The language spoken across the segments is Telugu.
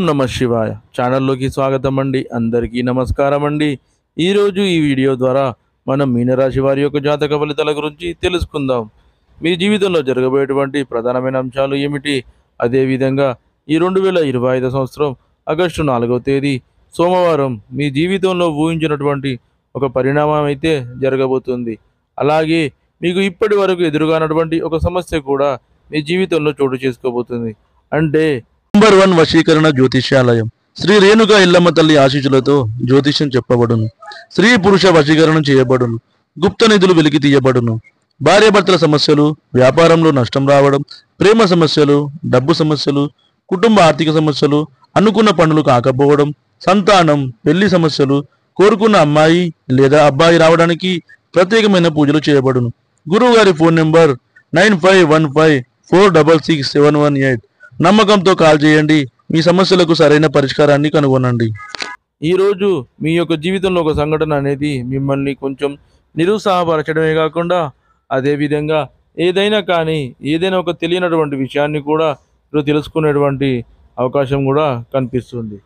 నమ శివాయ ఛానల్లోకి స్వాగతం అండి. అందరికీ నమస్కారం అండి. ఈరోజు ఈ వీడియో ద్వారా మనం మీనరాశి వారి యొక్క జాతక ఫలితాల గురించి తెలుసుకుందాం. మీ జీవితంలో జరగబోయేటువంటి ప్రధానమైన అంశాలు ఏమిటి, అదేవిధంగా ఈ 2025 సంవత్సరం ఆగస్టు 4వ తేదీ సోమవారం మీ జీవితంలో ఊహించినటువంటి ఒక పరిణామం అయితే జరగబోతుంది. అలాగే మీకు ఇప్పటి వరకు ఎదురుగానటువంటి ఒక సమస్య కూడా మీ జీవితంలో చోటు చేసుకోబోతుంది. అంటే నంబర్ 1 వశీకరణ జ్యోతిష్యాలయం శ్రీ రేణుక ఎల్లమ్మ తల్లి ఆశీస్సులతో జ్యోతిష్యం చెప్పబడును. స్త్రీ పురుష వశీకరణం చేయబడును. గుప్త నిధులు వెలికి తీయబడును. భార్యాభర్తల సమస్యలు, వ్యాపారంలో నష్టం రావడం, ప్రేమ సమస్యలు, డబ్బు సమస్యలు, కుటుంబ ఆర్థిక సమస్యలు, అనుకున్న పనులు కాకపోవడం, సంతానం, పెళ్లి సమస్యలు, కోరుకున్న అమ్మాయి లేదా అబ్బాయి రావడానికి ప్రత్యేకమైన పూజలు చేయబడును. గురువు గారి ఫోన్ నెంబర్ 9515466718. నమ్మకంతో కాల్ చేయండి. మీ సమస్యలకు సరైన పరిష్కారాన్ని కనుగొనండి. ఈరోజు మీ యొక్క జీవితంలో ఒక సంఘటన అనేది మిమ్మల్ని కొంచెం నిరుత్సాహపరచడమే కాకుండా అదేవిధంగా ఏదైనా ఒక తెలియనటువంటి విషయాన్ని కూడా మీరు తెలుసుకునేటువంటి అవకాశం కూడా కనిపిస్తుంది.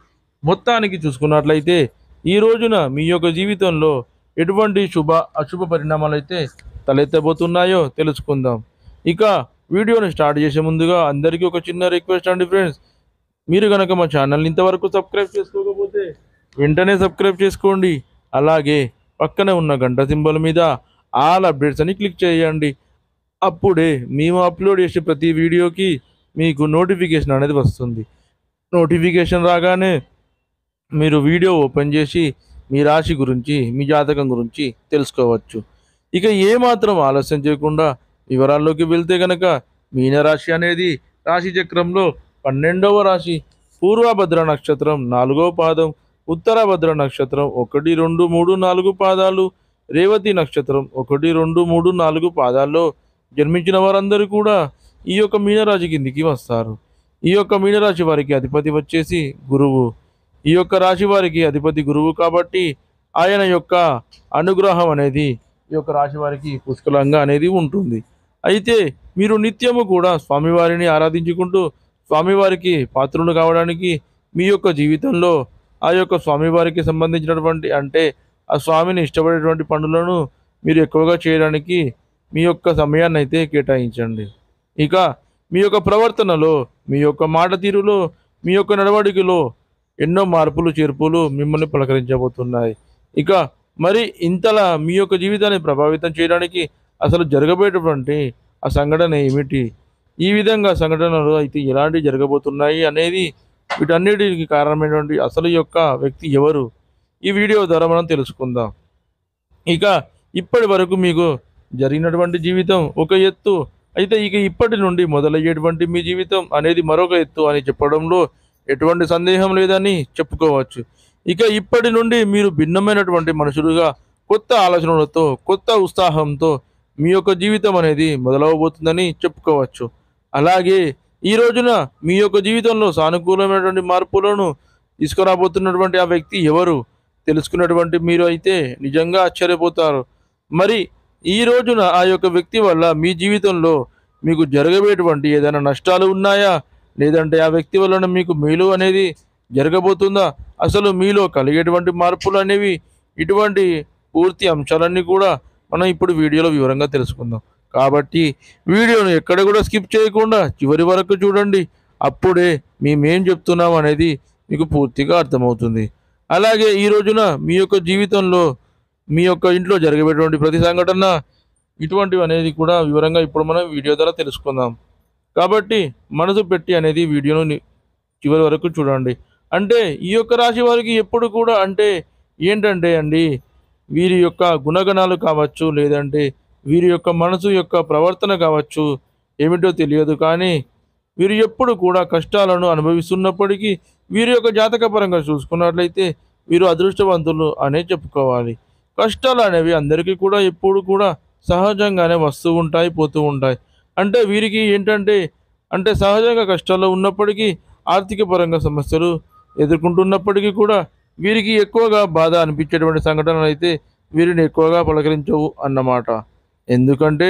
మొత్తానికి చూసుకున్నట్లయితే ఈ రోజున మీ యొక్క జీవితంలో ఎటువంటి అశుభ పరిణామాలు అయితే తలెత్తబోతున్నాయో తెలుసుకుందాం. ఇక వీడియోని స్టార్ట్ చేసే ముందుగా అందరికీ ఒక చిన్న రిక్వెస్ట్ అండి ఫ్రెండ్స్, మీరు కనుక మా ఛానల్ని ఇంతవరకు సబ్స్క్రైబ్ చేసుకోకపోతే వెంటనే సబ్స్క్రైబ్ చేసుకోండి. అలాగే పక్కనే ఉన్న గంట సింబల్ మీద ఆల్ అప్డేట్స్ అని క్లిక్ చేయండి. అప్పుడే మేము అప్లోడ్ చేసే ప్రతి వీడియోకి మీకు నోటిఫికేషన్ అనేది వస్తుంది. నోటిఫికేషన్ రాగానే మీరు వీడియో ఓపెన్ చేసి మీ రాశి గురించి, మీ జాతకం గురించి తెలుసుకోవచ్చు. ఇక ఏమాత్రం ఆలస్యం చేయకుండా వివరాల్లోకి వెళ్తే కనుక మీనరాశి అనేది రాశి చక్రంలో 12వ రాశి. పూర్వభద్ర నక్షత్రం 4వ పాదం, ఉత్తరభద్ర నక్షత్రం 1, 2, 3, 4 పాదాలు, రేవతి నక్షత్రం 1, 2, 3, 4 పాదాల్లో జన్మించిన వారందరూ కూడా ఈ యొక్క మీనరాశి కిందికి వస్తారు. ఈ యొక్క మీనరాశి వారికి అధిపతి వచ్చేసి గురువు. ఈ యొక్క రాశి వారికి అధిపతి గురువు కాబట్టి ఆయన యొక్క అనుగ్రహం అనేది ఈ యొక్క రాశి వారికి పుష్కలంగా అనేది ఉంటుంది. అయితే మీరు నిత్యము కూడా స్వామివారిని ఆరాధించుకుంటూ స్వామివారికి పాత్రులు కావడానికి మీ యొక్క జీవితంలో ఆ యొక్క స్వామివారికి సంబంధించినటువంటి అంటే ఆ స్వామిని ఇష్టపడేటువంటి పనులను మీరు ఎక్కువగా చేయడానికి మీ యొక్క సమయాన్ని అయితే కేటాయించండి. ఇక మీ యొక్క ప్రవర్తనలో, మీ యొక్క మాట తీరులో, మీ యొక్క నడవడికలో ఎన్నో మార్పులు చేర్పులు మిమ్మల్ని పలకరించబోతున్నాయి. ఇక మరి ఇంతలా మీ యొక్క జీవితాన్ని ప్రభావితం చేయడానికి అసలు జరగబోయేటువంటి ఆ సంఘటన ఏమిటి, ఈ విధంగా సంఘటనలు అయితే ఎలాంటివి జరగబోతున్నాయి అనేది, వీటన్నిటికి కారణమైనటువంటి అసలు యొక్క వ్యక్తి ఎవరు, ఈ వీడియో ద్వారా మనం తెలుసుకుందాం. ఇక ఇప్పటి వరకు మీకు జరిగినటువంటి జీవితం ఒక ఎత్తు అయితే, ఇక ఇప్పటి నుండి మొదలయ్యేటువంటి మీ జీవితం అనేది మరొక ఎత్తు అని చెప్పడంలో ఎటువంటి సందేహం లేదని చెప్పుకోవచ్చు. ఇక ఇప్పటి నుండి మీరు భిన్నమైనటువంటి మనుషులుగా కొత్త ఆలోచనలతో, కొత్త ఉత్సాహంతో మీ యొక్క జీవితం అనేది మొదలవబోతుందని చెప్పుకోవచ్చు. అలాగే ఈ రోజున మీ యొక్క జీవితంలో సానుకూలమైనటువంటి మార్పులను తీసుకురాబోతున్నటువంటి ఆ వ్యక్తి ఎవరు తెలుసుకున్నటువంటి మీరు అయితే నిజంగా ఆశ్చర్యపోతారు. మరి ఈ రోజున ఆ యొక్క వ్యక్తి వల్ల మీ జీవితంలో మీకు జరగబోయేటువంటి ఏదైనా నష్టాలు ఉన్నాయా, లేదంటే ఆ వ్యక్తి వలన మీకు మేలు అనేది జరగబోతుందా, అసలు మీలో కలిగేటువంటి మార్పులు అనేవి, ఇటువంటి పూర్తి అంశాలన్నీ కూడా మనం ఇప్పుడు వీడియోలో వివరంగా తెలుసుకుందాం. కాబట్టి వీడియోను ఎక్కడ కూడా స్కిప్ చేయకుండా చివరి వరకు చూడండి. అప్పుడే మేమేం చెప్తున్నాం అనేది మీకు పూర్తిగా అర్థమవుతుంది. అలాగే ఈ రోజున మీ యొక్క జీవితంలో, మీ యొక్క ఇంట్లో జరిగేటువంటి ప్రతి సంఘటన ఇటువంటివి అనేది కూడా వివరంగా ఇప్పుడు మనం వీడియో ద్వారా తెలుసుకుందాం. కాబట్టి మనసు పెట్టి అనేది వీడియోను చివరి వరకు చూడండి. అంటే ఈ యొక్క రాశి వారికి ఎప్పుడు కూడా అంటే ఏంటంటే అండి, వీరి యొక్క గుణగణాలు కావచ్చు, లేదంటే వీరి యొక్క మనసు యొక్క ప్రవర్తన కావచ్చు, ఏమిటో తెలియదు, కానీ వీరు ఎప్పుడు కూడా కష్టాలను అనుభవిస్తున్నప్పటికీ వీరి యొక్క జాతకపరంగా చూసుకున్నట్లయితే వీరు అదృష్టవంతులు అనే చెప్పుకోవాలి. కష్టాలు అనేవి అందరికీ కూడా ఎప్పుడు కూడా సహజంగానే వస్తూ ఉంటాయి, పోతూ ఉంటాయి. అంటే వీరికి ఏంటంటే అంటే సహజంగా కష్టాల్లో ఉన్నప్పటికీ, ఆర్థిక పరంగా సమస్యలు ఎదుర్కొంటున్నప్పటికీ కూడా వీరికి ఎక్కువగా బాధ అనిపించేటువంటి సంఘటనలు అయితే వీరిని ఎక్కువగా పలకరించవు అన్నమాట. ఎందుకంటే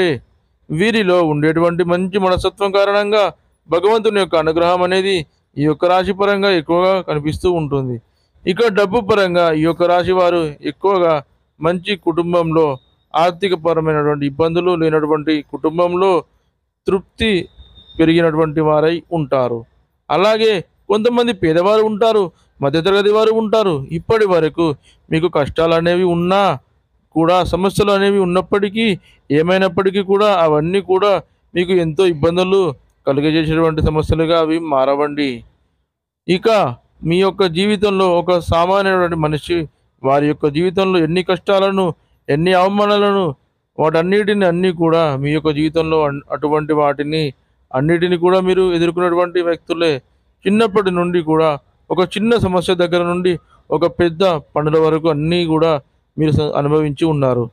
వీరిలో ఉండేటువంటి మంచి మనస్తత్వం కారణంగా భగవంతుని యొక్క అనుగ్రహం అనేది ఈ యొక్క రాశి పరంగా ఎక్కువగా కనిపిస్తూ ఉంటుంది. ఇక డబ్బు పరంగా ఈ యొక్క రాశి వారు ఎక్కువగా మంచి కుటుంబంలో ఆర్థిక పరమైనటువంటి ఇబ్బందులు లేనటువంటి కుటుంబంలో తృప్తి పెరిగినటువంటి వారై ఉంటారు. అలాగే కొంతమంది పేదవారు ఉంటారు, మధ్యతరగతి వారు ఉంటారు. ఇప్పటి వరకు మీకు కష్టాలనేవి ఉన్నా కూడా, సమస్యలు అనేవి ఉన్నప్పటికీ, ఏమైనప్పటికీ కూడా అవన్నీ కూడా మీకు ఎంతో ఇబ్బందులు కలుగజేసేటువంటి సమస్యలుగా అవి మారవండి. ఇక మీ యొక్క జీవితంలో ఒక సామాన్యమైనటువంటి మనిషి వారి యొక్క జీవితంలో ఎన్ని కష్టాలను, ఎన్ని అవమానాలను, వాటన్నిటిని అన్నీ కూడా మీ యొక్క జీవితంలో అటువంటి వాటిని అన్నిటిని కూడా మీరు ఎదుర్కొన్నటువంటి వ్యక్తులే. చిన్నప్పటి నుండి కూడా ఒక చిన్న సమస్య దగ్గర నుండి ఒక పెద్ద పనుల వరకు అన్నీ కూడా మీరు అనుభవించి ఉన్నారు.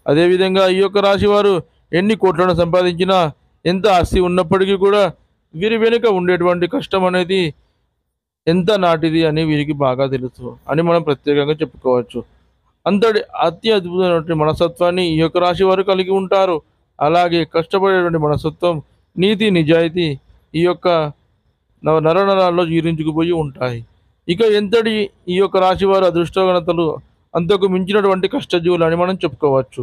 అదేవిధంగా ఈ యొక్క రాశి వారు ఎన్ని కోట్లను సంపాదించినా, ఎంత ఆస్తి ఉన్నప్పటికీ కూడా వీరి వెనుక ఉండేటువంటి కష్టం అనేది ఎంత నాటిది అని వీరికి బాగా తెలుసు అని మనం ప్రత్యేకంగా చెప్పుకోవచ్చు. అంతటి అతి అద్భుతమైనటువంటి మనస్తత్వాన్ని ఈ యొక్క రాశి వారు కలిగి ఉంటారు. అలాగే కష్టపడేటువంటి మనస్తత్వం, నీతి నిజాయితీ ఈ యొక్క నరనరాల్లో జీర్ణించుకుపోయి ఉంటాయి. ఇక ఎంతటి ఈ యొక్క రాశి వారు అదృష్టగణతలు అంతకు మించినటువంటి కష్టజీవులు అని మనం చెప్పుకోవచ్చు.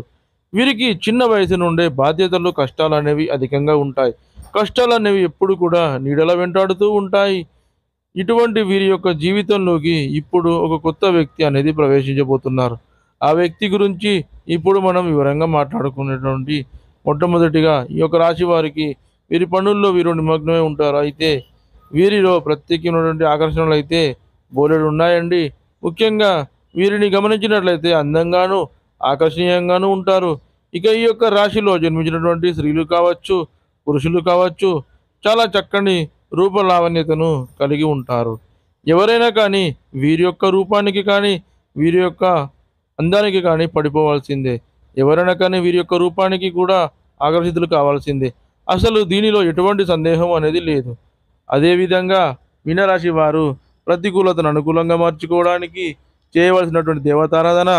వీరికి చిన్న వయసు నుండే బాధ్యతలు, కష్టాలు అనేవి అధికంగా ఉంటాయి. కష్టాలు అనేవి ఎప్పుడు కూడా నీడల వెంటాడుతూ ఉంటాయి. ఇటువంటి వీరి యొక్క జీవితంలోకి ఇప్పుడు ఒక కొత్త వ్యక్తి అనేది ప్రవేశించబోతున్నారు. ఆ వ్యక్తి గురించి ఇప్పుడు మనం వివరంగా మాట్లాడుకునేటువంటి మొట్టమొదటిగా ఈ యొక్క రాశి వారికి వీరి పనుల్లో వీరు నిమగ్నమై ఉంటారు. అయితే వీరిలో ప్రత్యేకమైనటువంటి ఆకర్షణలు అయితే బోలెడు ఉన్నాయండి. ముఖ్యంగా వీరిని గమనించినట్లయితే అందంగాను, ఆకర్షణీయంగాను ఉంటారు. ఇక ఈ యొక్క రాశిలో జన్మించినటువంటి స్త్రీలు కావచ్చు, పురుషులు కావచ్చు, చాలా చక్కని రూపలావణ్యతను కలిగి ఉంటారు. ఎవరైనా కానీ వీరి యొక్క రూపానికి కానీ, వీరి యొక్క అందానికి కానీ పడిపోవాల్సిందే. ఎవరైనా కానీ వీరి యొక్క రూపానికి కూడా ఆకర్షితులు కావాల్సిందే. అసలు దీనిలో ఎటువంటి సందేహం అనేది లేదు. అదేవిధంగా మీనరాశి వారు ప్రతికూలతను అనుకూలంగా మార్చుకోవడానికి చేయవలసినటువంటి దేవతారాధన,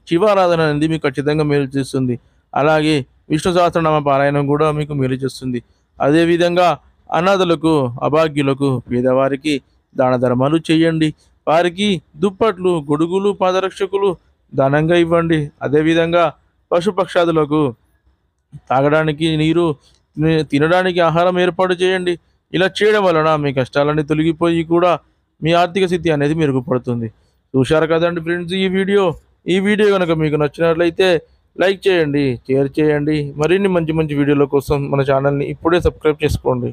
శివారాధన అనేది మీకు ఖచ్చితంగా మేలు చేస్తుంది. అలాగే విష్ణు సహస్రనామ పారాయణం కూడా మీకు మేలు చేస్తుంది. అదేవిధంగా అనాథలకు, అభాగ్యులకు, పేదవారికి దాన ధర్మాలు చేయండి. వారికి దుప్పట్లు, గొడుగులు, పాదరక్షకులు దానంగా ఇవ్వండి. అదేవిధంగా పశుపక్షాదులకు తాగడానికి నీరు, తినడానికి ఆహారం ఏర్పాటు చేయండి. ఇలా చేయడం వలన మీ కష్టాలన్నీ తొలగిపోయి కూడా మీ ఆర్థిక స్థితి అనేది మెరుగుపడుతుంది. చూశారు కదండి ఫ్రెండ్స్ ఈ వీడియో కనుక మీకు నచ్చినట్లయితే లైక్ చేయండి, షేర్ చేయండి. మరిన్ని మంచి మంచి వీడియోల కోసం మన ఛానల్ని ఇప్పుడే సబ్స్క్రైబ్ చేసుకోండి.